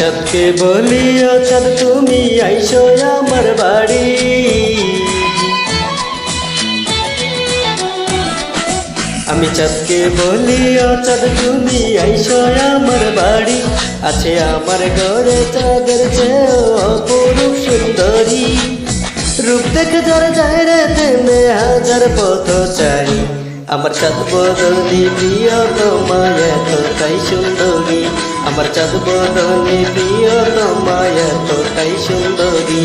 চাঁদকে বলি ও চাঁদ তুমি আইসো আমার বাড়ি। আমি চাঁদকে বলি ও চাঁদ তুমি আইসো আমার বাড়ি। আছে আমার ঘরে চাঁদের চেয়েও অপরূপ সুন্দরী। রূপ দেখে যার যায় রে থেমে হাজার পথ চাই। আমার চাঁদ বদনি প্রিয় তোমায় এতটাই সুন্দরী। আমার চাঁদ বদনি প্রিয় তোমায় এতটাই সুন্দরী।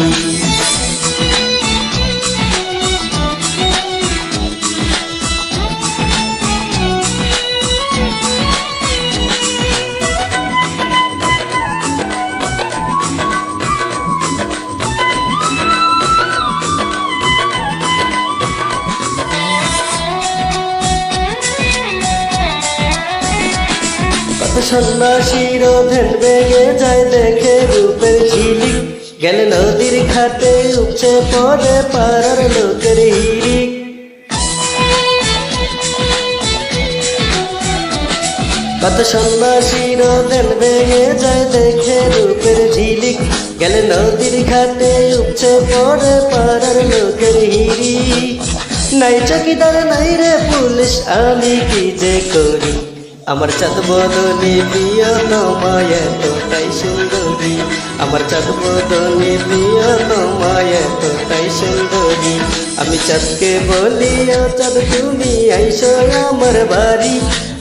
সন্ন্যাসীর ধ্যান ভেঙে যায় দেখে রূপের ঝিলিক। গেলে নদীর ঘাটে উপচে পড়ে পাড়ার লোকের হিড়িক। কত সন্ন্যাসীর ধ্যান ভেঙে যায় দেখে রূপের ঝিলিক। গেলে নদীর ঘাটে উপচে পড়ে পাড়ার লোকের হিড়িক। নাই চকিদার নাই রে পুলিশ আমি কি যে করি। আমার চাঁদ বদনি প্রিয় তোমায় এতটাই সুন্দরী। আমার চাঁদ বদনি প্রিয় তোমায় এতটাই সুন্দরী। আমি চাঁদকে বলি ও চাঁদ তুমি আইসো আমার বাড়ি।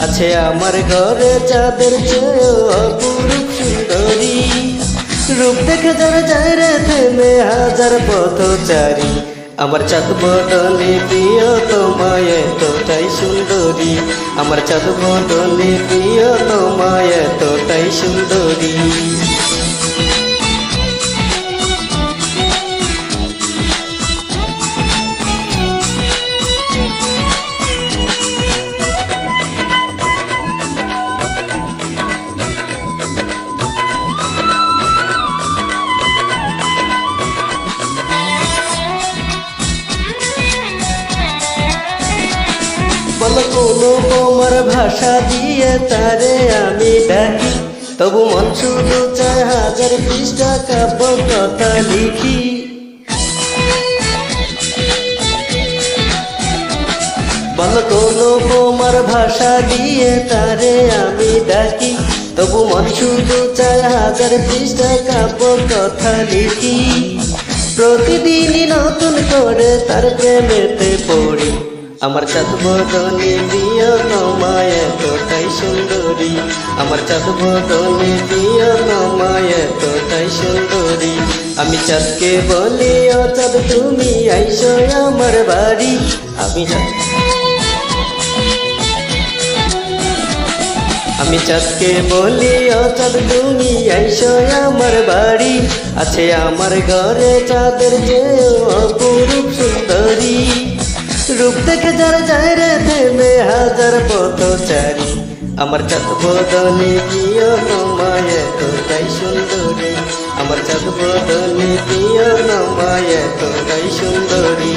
আছে আমার ঘরে চাঁদের চেয়েও অপরূপ সুন্দরী। রূপ দেখে যার যায় রে থেমে হাজার পথচারী। আমার চাঁদ বদনি প্রিয় তোমায় এতটাই সুন্দরী। আমার চাঁদ বদনি প্রিয় তোমায় এতটাই সুন্দরী। বলো কোনো তোমার ভাষা দিয়ে তারে আমি ডাকি। তবু মন শুধু চায় হাজার পৃষ্ঠা কাব্য কথা লিখি। বলো কোনো তোমার ভাষা দিয়ে তারে আমি ডাকি। তবু মন শুধু চায় হাজার পৃষ্ঠা কাব্য কথা লিখি। প্রতিদিনই নতুন করে তার প্রেমেতে পড়ি। আমার চাঁদ বদনি প্রিয় তোমায় এতটাই সুন্দরী। আমার চাঁদ বদনি প্রিয় তোমায় এতটাই সুন্দরী। আমি চাঁদকে বলি ও চাঁদ তুমি আইসো আমার বাড়ি। আমি চাঁদকে বলি ও চাঁদ তুমি আইসো আমার বাড়ি। আছে আমার ঘরে চাঁদের চেয়েও অপরূপ সুন্দরী। রূপ দেখে যার যায় রে থেমে হাজার পথচারী। আমার চাঁদ বদনি প্রিয় তোমায় এতটাই সুন্দরী। আমার চাঁদ বদনি প্রিয় তোমায় এতটাই সুন্দরী।